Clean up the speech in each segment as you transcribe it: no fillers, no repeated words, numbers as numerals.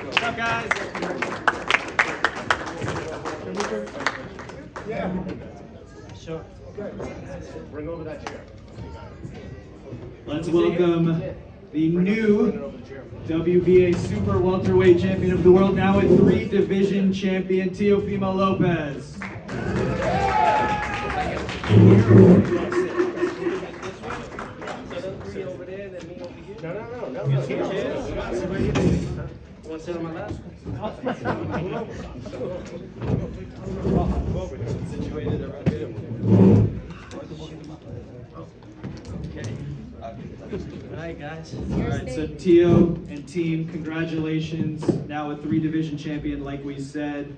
What's up, guys? Yeah. Sure. Bring over that chair. Let's welcome the new WBA Super Welterweight Champion of the World, now a 3-division champion, Teofimo Lopez. No. You want to sit on my lap? Situated around here. Okay. All right, guys. All right, so Teo and team, congratulations. Now a 3-division champion, like we said.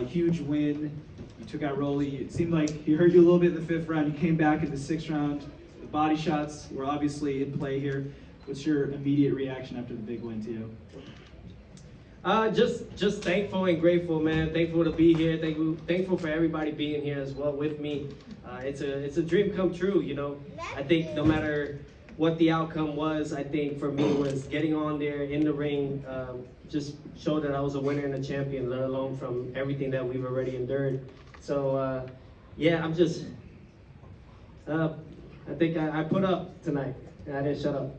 Huge win. You took out Rolly. It seemed like he hurt you a little bit in the 5th round. You came back in the 6th round. The body shots were obviously in play here. What's your immediate reaction after the big win, Teo? Just thankful and grateful, man. Thankful to be here. Thankful for everybody being here as well with me. It's a dream come true, you know. I think no matter what the outcome was, I think for me was getting on there in the ring, just showed that I was a winner and a champion, let alone from everything that we've already endured. So yeah, I'm just, I think I put up tonight. I didn't shut up.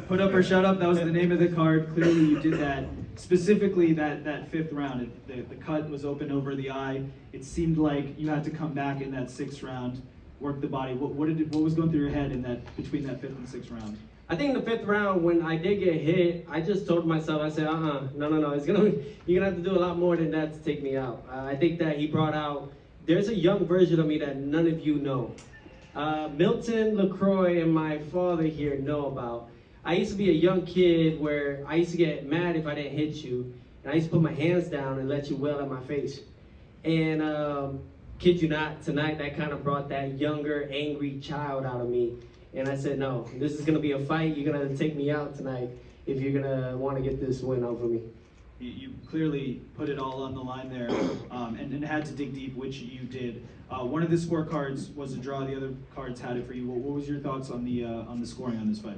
Put up or shut up, that was the name of the card. Clearly you did that. Specifically that 5th round, the cut was open over the eye. It seemed like you had to come back in that 6th round, work the body. What was going through your head in between that 5th and 6th round? I think in the 5th round, when I did get hit, I just told myself, I said, no, you're gonna have to do a lot more than that to take me out. I think that he brought out, there's a young version of me that none of you know. Milton LaCroix and my father here know about. I used to be a young kid where I used to get mad if I didn't hit you, and I used to put my hands down and let you wail at my face. And kid you not, tonight that kind of brought that younger, angry child out of me. And I said, no, this is gonna be a fight. You're gonna take me out tonight if you're gonna want to get this win over me. You clearly put it all on the line there, and had to dig deep, which you did. One of the scorecards was a draw. The other cards had it for you. What was your thoughts on the scoring on this fight?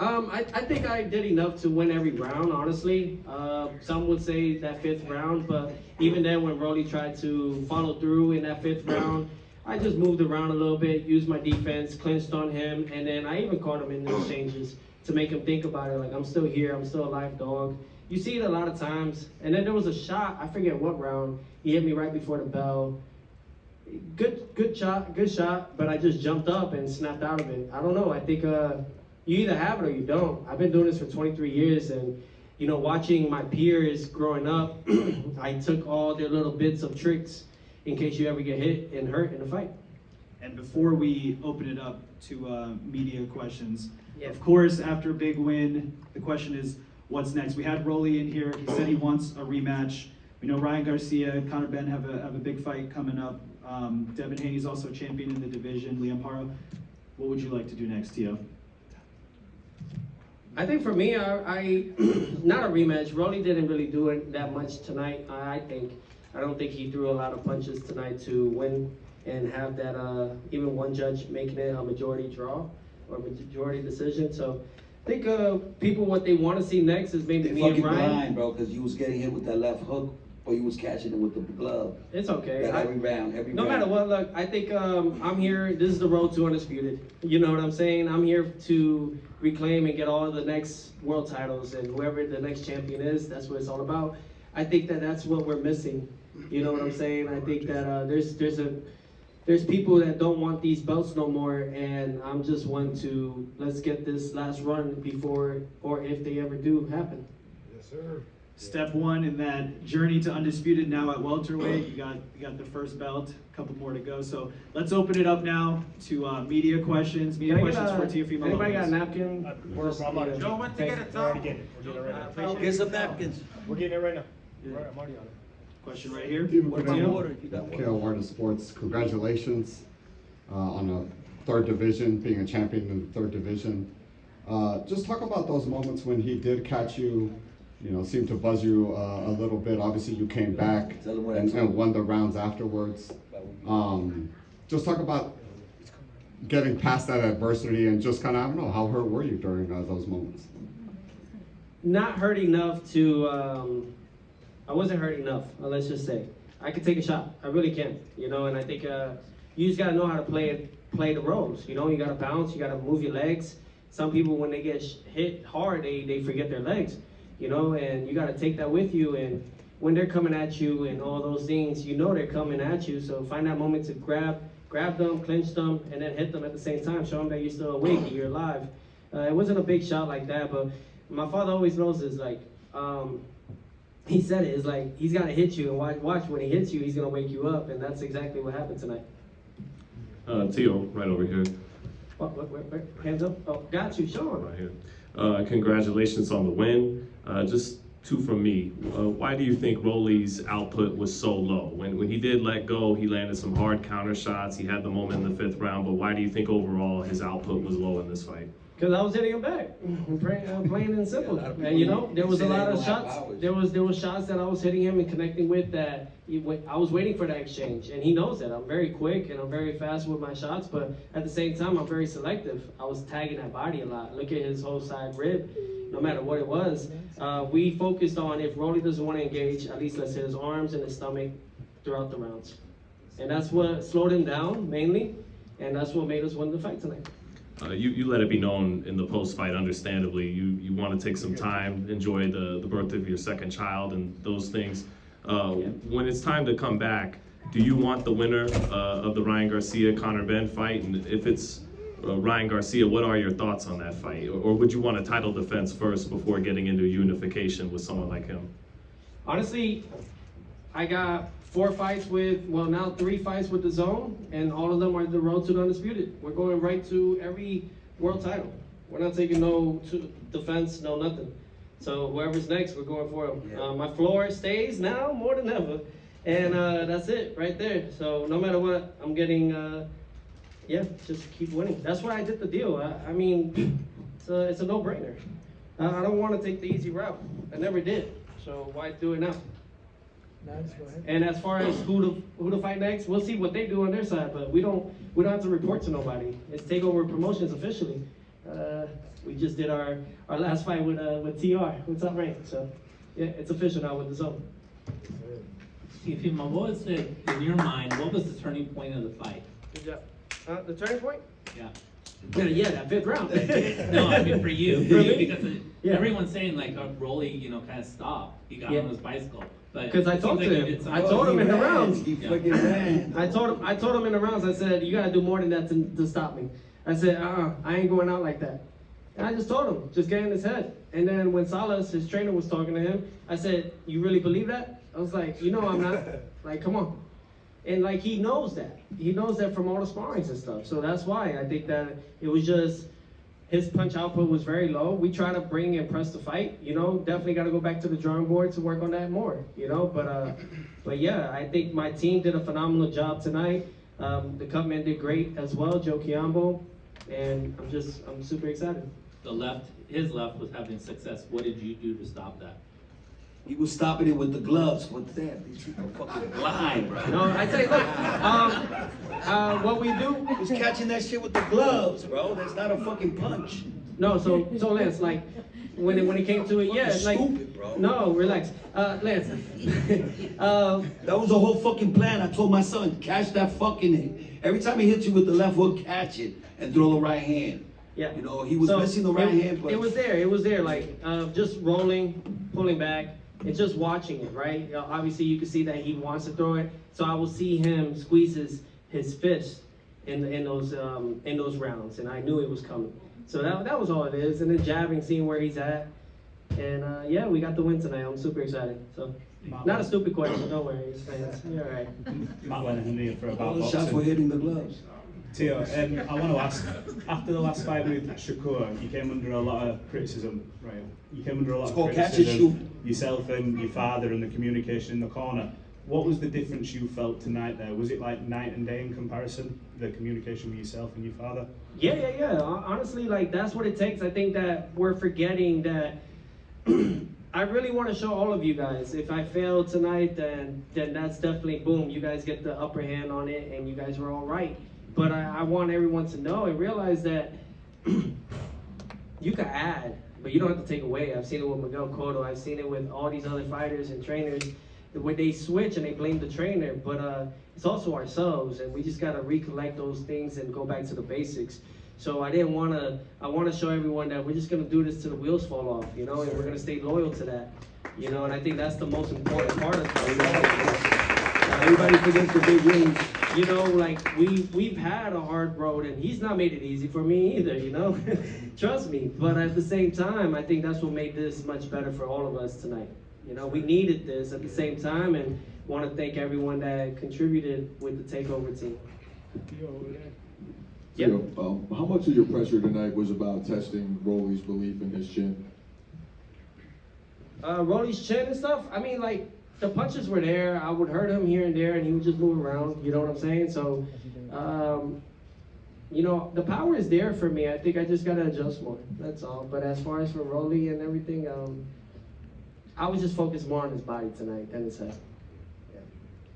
I think I did enough to win every round, honestly. Some would say that 5th round, but even then when Rolly tried to follow through in that 5th round, I just moved around a little bit, used my defense, clinched on him, and then I even caught him in the exchanges to make him think about it, like I'm still here, I'm still a live dog. You see it a lot of times. And then there was a shot, I forget what round, he hit me right before the bell. Good shot, but I just jumped up and snapped out of it. I don't know, I think you either have it or you don't. I've been doing this for 23 years, and you know, watching my peers growing up, I took all their little bits of tricks in case you ever get hit and hurt in a fight. And before we open it up to media questions, Yeah. Of course, after a big win, the question is, what's next? We had Rolly in here. He said he wants a rematch. We know Ryan Garcia and Conor Ben have a big fight coming up. Devin Haney's also champion in the division. Liam Paro, what would you like to do next, Teo? I think for me, I not a rematch. Rolly didn't really do it that much tonight. I don't think he threw a lot of punches tonight to win and have that even one judge making it a majority draw or majority decision. So I think people what they want to see next is maybe me and fucking Ryan. blind, bro, because you was getting hit with that left hook or you was catching it with the glove. It's okay. That every round. No matter what, look, I think I'm here. This is the road to undisputed. You know what I'm saying? I'm here to reclaim and get all the next world titles, and whoever the next champion is, that's what it's all about. I think that that's what we're missing. You know what I'm saying? I think that there's people that don't want these belts no more, and I'm just one to let's get this last run before or if they ever do happen. Yes, sir. Step one in that journey to undisputed now at welterweight. You got the first belt, a couple more to go. So let's open it up now to media questions. Media questions for Teofimo Lopez. Anybody got a napkin? Joe went to get a towel. We're getting it right now. Get some napkins. We're getting it right now. I'm already on it. Question right here. What about water? You got water? KO Warner Sports, congratulations on a 3rd division, being a champion in the 3rd division. Just talk about those moments when he did catch you, you know, seemed to buzz you a little bit. Obviously, you came back and won the rounds afterwards. Just talk about getting past that adversity and just kind of, I don't know, how hurt were you during those moments? not hurt enough to, I wasn't hurt enough, let's just say. I could take a shot, I really can, you know, and I think you just gotta know how to play the roles, you know, you gotta bounce, you gotta move your legs. Some people, when they get hit hard, they forget their legs, you know, and you gotta take that with you, and when they're coming at you and all those things, you know they're coming at you, so find that moment to grab them, clinch them, and then hit them at the same time, show them that you're still awake and you're alive. It wasn't a big shot like that, but my father always knows this, like, he said it, it's like, he's gotta hit you, and watch when he hits you, he's gonna wake you up, and that's exactly what happened tonight. Teo, right over here. What, hands up? Oh, got you, Sean. Right here. Congratulations on the win. Just two from me. Why do you think Rolly's output was so low? When he did let go, he landed some hard counter shots. He had the moment in the 5th round, but why do you think overall his output was low in this fight? Because I was hitting him back, plain and simple. And you know, there was a lot of shots. There was shots that I was hitting him and connecting with that I was waiting for that exchange, and he knows that. I'm very quick and I'm very fast with my shots, but at the same time, I'm very selective. I was tagging that body a lot. Look at his whole side rib. No matter what it was, we focused on if Rolly doesn't want to engage, at least let's hit his arms and his stomach throughout the rounds, and that's what slowed him down mainly, and that's what made us win the fight tonight. You let it be known in the post-fight, understandably, you want to take some time, enjoy the birth of your second child and those things. When it's time to come back, do you want the winner of the Ryan Garcia-Conor Benn fight? And if it's Ryan Garcia, what are your thoughts on that fight? Or would you want a title defense first before getting into unification with someone like him? Honestly, I got 4 fights with, well, now 3 fights with the Zone, and all of them are the road to the Undisputed. We're going right to every world title. We're not taking no defense, no nothing. So whoever's next, we're going for them. Yeah. My floor stays now more than ever, and that's it right there. So no matter what, I'm getting, yeah, just keep winning. That's why I did the deal. I mean, it's a no-brainer. I don't want to take the easy route. I never did. So why do it now? And as far as who to fight next, we'll see what they do on their side. But we don't have to report to nobody. It's Takeover Promotions officially. We just did our last fight with TR. What's up, Rain? So yeah, it's official now with the Zone. Teofimo, what was in your mind? What was the turning point of the fight? Good job. The turning point? Yeah. Yeah, that 5th round. No, I mean for you, because Yeah. everyone's saying like Rolly, kind of stopped. He got on his bicycle, but Because I it talked seems to like you him. did I something. told him in the rounds. He fucking ran. I told him in the rounds. I said, you gotta do more than that to stop me. I said, I ain't going out like that. And I just told him, just get in his head. And then when Salas, his trainer, was talking to him, I said, you really believe that? I was like, I'm not. Like, come on. And like, he knows that. He knows that from all the sparrings and stuff. So that's why I think that it was just, his punch output was very low. We try to bring and press the fight, definitely got to go back to the drawing board to work on that more, but yeah, I think my team did a phenomenal job tonight. The Cupman did great as well, Joe Chiambo, and I'm super excited. His left was having success. What did you do to stop that? He was stopping it with the gloves. What's that? These people are fucking blind, bro. No, I tell you, look, what we do. He's catching that shit with the gloves, bro. That's not a fucking punch. No, so Lance, like, when it came to it, yeah, like, Stupid, bro. no, relax, Lance. That was the whole fucking plan. I told my son, catch that fucking. Every time he hits you with the left hook, catch it and throw the right hand. Yeah. He was missing the right hand, but it was there, like, just rolling, pulling back, and just watching it, right? Obviously, you can see that he wants to throw it, so I will see him squeeze his fist in those rounds, and I knew it was coming. So that was all it is, and then jabbing, seeing where he's at, and yeah, we got the win tonight. I'm super excited. So, not a stupid question, don't worry. You're all right. Matt Lenahan here for all About the shots were Boxing. hitting the gloves. Teo, I want to ask, after the last fight with Shakur, you came under a lot of criticism, right? You came under a lot It's of called catch and criticism, yourself and your father and the communication in the corner. What was the difference you felt tonight there? Was it like night and day in comparison, the communication with yourself and your father? Yeah. Honestly, like, that's what it takes. I think that we're forgetting that I really want to show all of you guys. If I fail tonight, then that's definitely boom. You guys get the upper hand on it, and you guys were all right. But I want everyone to know and realize that you can add but you don't have to take away. I've seen it with Miguel Cotto. I've seen it with all these other fighters and trainers. When they switch and they blame the trainer, but it's also ourselves, and we just gotta recollect those things and go back to the basics. So I want to show everyone that we're just gonna do this till the wheels fall off, you know, and we're gonna stay loyal to that, you know, and I think that's the most important part of it. Everybody forgets the big wins. You know, like we've had a hard road, and he's not made it easy for me either, you know. Trust me. But at the same time, I think that's what made this much better for all of us tonight. You know, we needed this at the same time, and want to thank everyone that contributed with the takeover team. Yep. Theo, how much of your pressure tonight was about testing Rolly's belief in his chin? Rolly's chin and stuff. I mean, like, the punches were there. I would hurt him here and there, and he would just move around. You know what I'm saying? So, you know, the power is there for me. I think I just gotta adjust more. That's all. But as far as for Rolly and everything, I was just focused more on his body tonight than his head.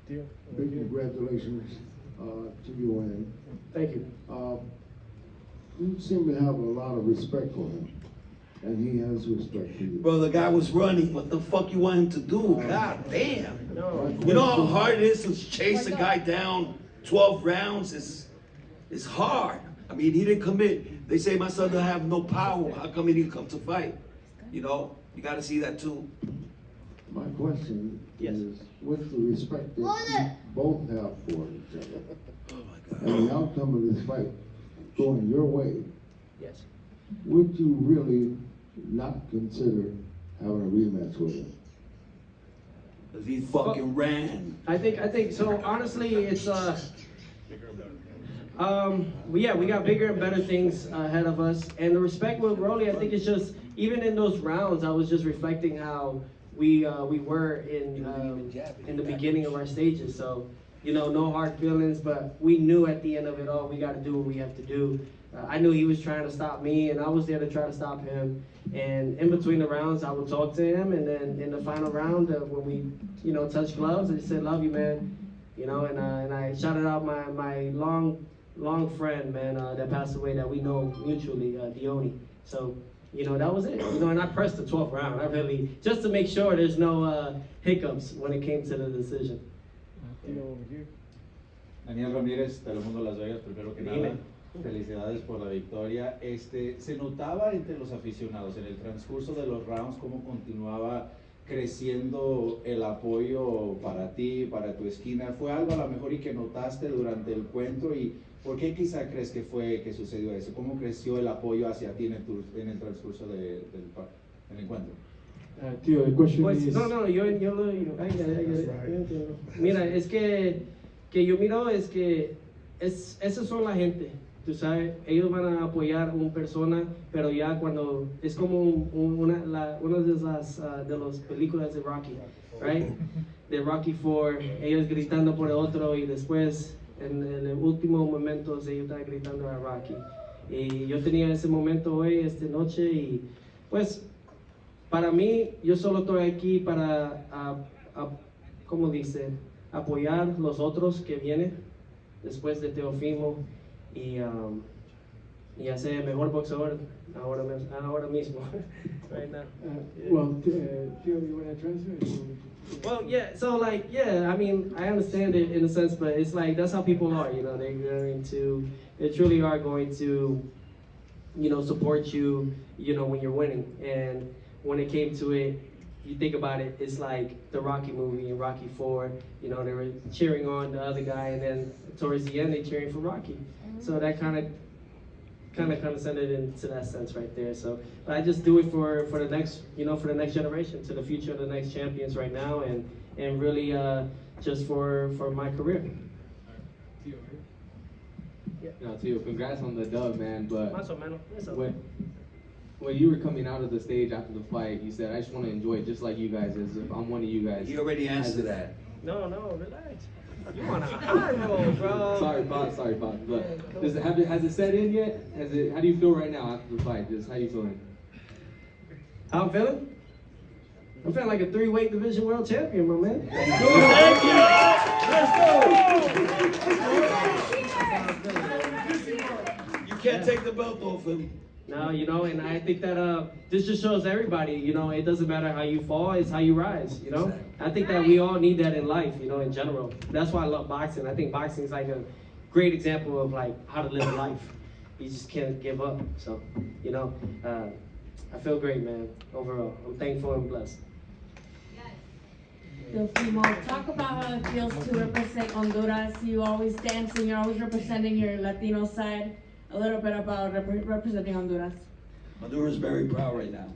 Theo. Big congratulations to you, and Thank you. you seem to have a lot of respect for him, and he has respect for you. Bro, the guy was running. What the fuck you want him to do? God damn. No. You know how hard it is to chase a guy down 12 rounds? It's hard. I mean, he didn't commit. They say my son don't have no power. How come he didn't come to fight? You know, you got to see that too. My question Yes. is, with the respect that you both have for each other, Oh my God. and the outcome of this fight going your way, Yes. would you really not consider having a rematch with him? Cause he fucking ran. I think so. Honestly, it's we got bigger and better things ahead of us. And the respect with Rolly, I think it's just even in those rounds, I was just reflecting how we were in the beginning of our stages. So, you know, no hard feelings, but we knew at the end of it all, we got to do what we have to do. I knew he was trying to stop me, and I was there to try to stop him. And in between the rounds, I would talk to him, and then in the final round, when we, you know, touched gloves, I said, "Love you, man," you know, and I shouted out my long friend, man, that passed away that we know mutually, Dione. So, you know, that was it. You know, and I pressed the 12th round. I really, just to make sure there's no hiccups when it came to the decision. Theo over here. Daniel Ramírez, Telemundo Las Vegas, primero que nada, Dime. felicidades por la victoria. Se notaba entre los aficionados en el transcurso de los rounds cómo continuaba creciendo el apoyo para ti, para tu esquina. ¿Fue algo a lo mejor y que notaste durante el encuentro? ¿Y por qué quizá crees que fue que sucedió eso? ¿Cómo creció el apoyo hacia ti en el transcurso del encuentro? Theo, the question Pues, is. no, yo I get it. Yo entiendo. Mira, es que yo miro es que esas son la gente, tú sabes, ellos van a apoyar a una persona, pero ya cuando es como una de las películas de Rocky, right? De Rocky 4, ellos gritando por el otro y después en el último momento ellos están gritando a Rocky. Y yo tenía ese momento hoy, esta noche, y pues para mí, yo solo estoy aquí para, ¿cómo dice? Apoyar los otros que vienen después de Teofimo y hacer el mejor boxeador ahora mismo. Right now. Well, Theo, you want to translate? Well, yeah, so like, yeah, I mean, I understand it in a sense, but it's like, that's how people are, you know, they truly are going to, you know, support you, you know, when you're winning. And when it came to it, you think about it, it's like the Rocky movie in Rocky 4, you know, they were cheering on the other guy, and then towards the end, they're cheering for Rocky. So that kind of sent it into that sense right there. So, but I just do it for the next, you know, for the next generation, to the future of the next champions right now, and really just for my career. No, Theo, congrats on the dub, man. But Más o menos. It's okay. when you were coming out of the stage after the fight, you said, "I just want to enjoy it just like you guys, as if I'm one of you guys." He already answered that. No, relax. You on a high roll, bro. Sorry, Bob. But has it set in yet? How do you feel right now after the fight? Just how you feeling? How I'm feeling? I'm feeling like a 3-weight division world champion, my man. You can't take the belt off him. No, you know, and I think that this just shows everybody, you know, it doesn't matter how you fall, it's how you rise, you know? I think that we all need that in life, you know, in general. That's why I love boxing. I think boxing is like a great example of like how to live life. You just can't give up. So, you know, I feel great, man, overall. I'm thankful and blessed. Teofimo, talk about how it feels to represent Honduras. You always dancing, you're always representing your Latino side. A little bit about representing Honduras. Honduras is very proud right now.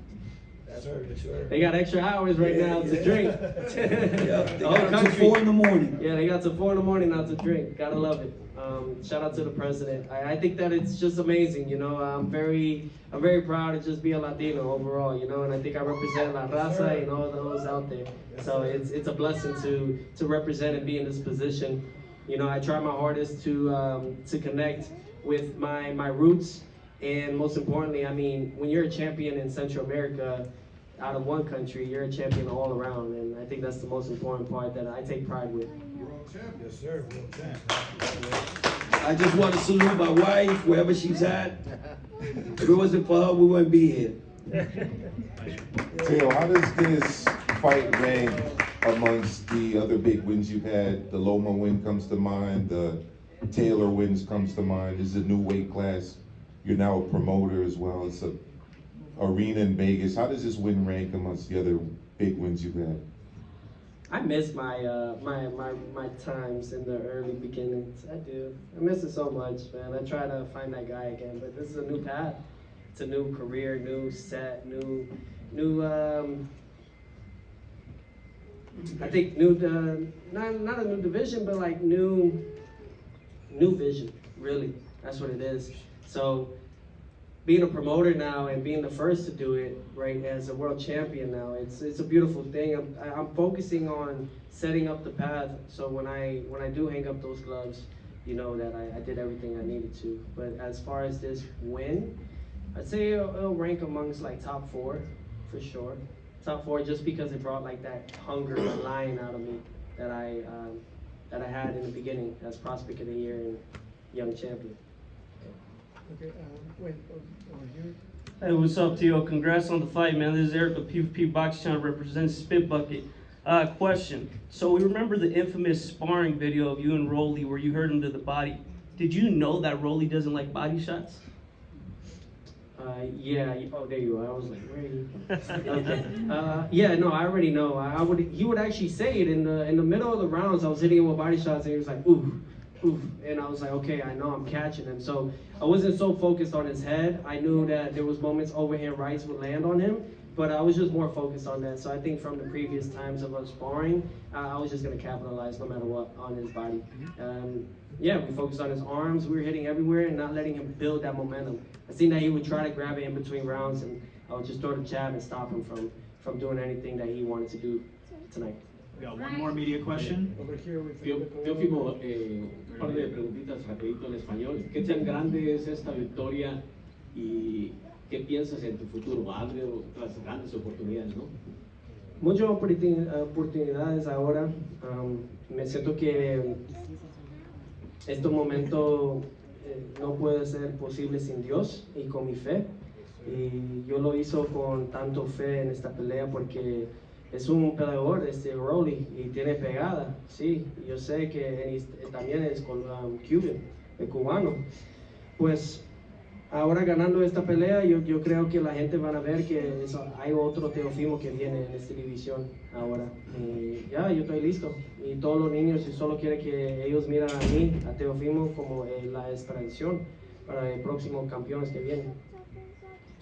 That's right. They got extra hours right now to drink. Yeah, they The whole got country. till 4 in the morning. Yeah, they got till 4 in the morning now to drink. Gotta love it. Shout out to the president. I think that it's just amazing, you know. I'm very proud to just be a Latino overall, you know, and I think I represent La Raza and all those out there. So it's a blessing to represent and be in this position. You know, I try my hardest to connect with my roots, and most importantly, I mean, when you're a champion in Central America, out of one country, you're a champion all around, and I think that's the most important part that I take pride with. World champ, yes sir, world champ. I just want to salute my wife, wherever she's at. If it wasn't for her, we wouldn't be here. Teo, how does this fight rank amongst the other big wins you've had? The Loma win comes to mind, the Taylor wins comes to mind. This is a new weight class. You're now a promoter as well. It's a arena in Vegas. How does this win rank amongst the other big wins you've had? I miss my my times in the early beginnings. I do. I miss it so much, man. I try to find that guy again, but this is a new path. It's a new career, new set, new I think new not a new division, but like new vision. Really, that's what it is. So, being a promoter now and being the first to do it, right, as a world champion now, it's a beautiful thing. I'm focusing on setting up the path, so when I do hang up those gloves, you know that I did everything I needed to. But as far as this win, I'd say it'll rank amongst like top 4, for sure. Top 4 just because it brought like that hunger, that lion out of me that I had in the beginning as Prospect of the Year and Young Champion. Okay, wait, over here. Hey, what's up, Teo? Congrats on the fight, man. This is Eric with PvP Box Channel, represents Spit Bucket. Question. So we remember the infamous sparring video of you and Rolly where you hurt him to the body. Did you know that Rolly doesn't like body shots? Yeah. Oh, there you are. I was like, where are you? Okay. Yeah. No, I already know. He would actually say it in the middle of the rounds. I was hitting him with body shots, and he was like, ooh, ooh, and I was like, okay, I know I'm catching him. So I wasn't so focused on his head. I knew that there was moments overhand rights would land on him, but I was just more focused on that. So I think from the previous times of us sparring, I was just gonna capitalize no matter what on his body. Yeah, we focused on his arms. We were hitting everywhere and not letting him build that momentum. I seen that he would try to grab it in between rounds, and I would just throw the jab and stop him from doing anything that he wanted to do tonight. We got one more media question. Over here with Teófimo, un par de preguntitas rapidito en español. ¿Qué tan grande es esta victoria y qué piensas en tu futuro? Abre otras grandes oportunidades, ¿no? Muchas oportunidades ahora. Me siento que este momento no puede ser posible sin Dios y con mi fe. Y yo lo hizo con tanto fe en esta pelea porque es un peleador, Rolly, y tiene pegada, sí. Yo sé que también es cubano. Pues ahora ganando esta pelea, yo creo que la gente van a ver que hay otro Teofimo que viene en esta división ahora. Y ya, yo estoy listo. Y todos los niños, y solo quiero que ellos miren a mí, a Teofimo, como la extradición para el próximo campeones que vienen.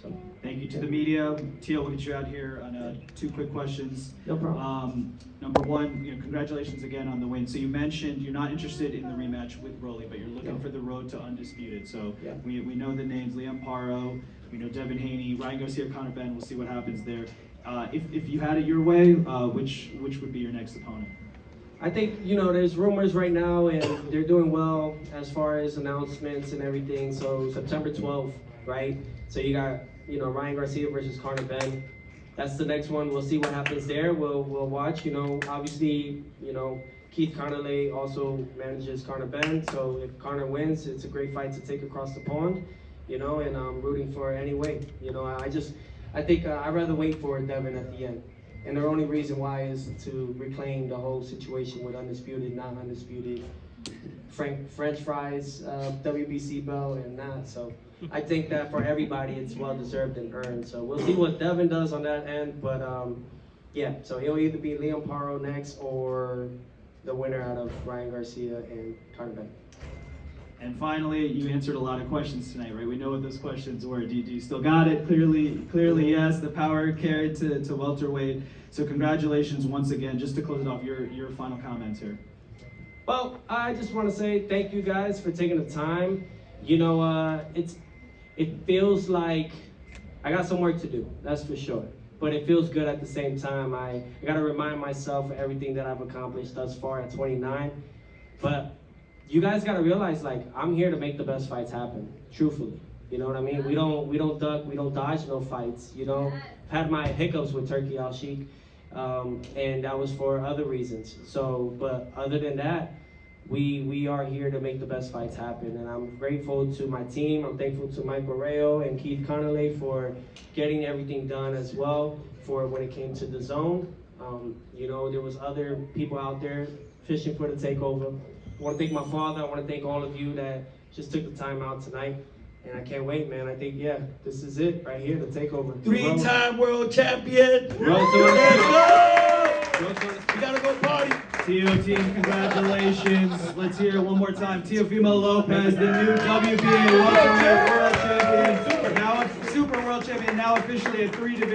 So. Thank you to the media. Teo, we'll get you out here on 2 quick questions. No problem. Number 1, congratulations again on the win. So you mentioned you're not interested in the rematch with Rolly, but you're looking for the road to undisputed. So we know the names: Liam Paro, we know Devin Haney, Ryan Garcia, Conor Ben. We'll see what happens there. If you had it your way, which would be your next opponent? I think, there's rumors right now, and they're doing well as far as announcements and everything. So September 12th, right? So you got, Ryan Garcia versus Conor Ben. That's the next one. We'll see what happens there. We'll watch. Obviously, Keith Connerly also manages Conor Ben. So if Conor wins, it's a great fight to take across the pond. you know, and I'm rooting for any way. You know, I think I'd rather wait for Devin at the end. And the only reason why is to reclaim the whole situation with undisputed, not undisputed, French fries, WBC belt, and that. So I think that for everybody, it's well deserved and earned. So we'll see what Devin does on that end. But yeah, so he'll either be Liam Paro next or the winner out of Ryan Garcia and Carter Bennett. And finally, you answered a lot of questions tonight, right? We know what those questions were. Do you still got it? Clearly yes. The power carried to welterweight. So congratulations once again. Just to close it off, your final comments here. Well, I just want to say thank you guys for taking the time. You know, it feels like I got some work to do, that's for sure. But it feels good at the same time. I got to remind myself of everything that I've accomplished thus far at 29. But you guys got to realize, like, I'm here to make the best fights happen, truthfully. You know what I mean? We don't duck, we don't dodge no fights, you know? I've had my hiccups with Turkey Al Sheikh, and that was for other reasons. So, but other than that, we are here to make the best fights happen. And I'm grateful to my team. I'm thankful to Mike Romero and Keith Connolly for getting everything done as well for when it came to the zone. You know, there was other people out there fishing for the takeover. I want to thank my father. I want to thank all of you that just took the time out tonight. And I can't wait, man. I think, yeah, this is it right here, the takeover. Three-time world champion. Road to Let's the go! We gotta go party. TO team, congratulations. Let's hear it one more time. Teofimo Lopez, the new WBA welterweight world champion, now super world champion, now officially a 3 division.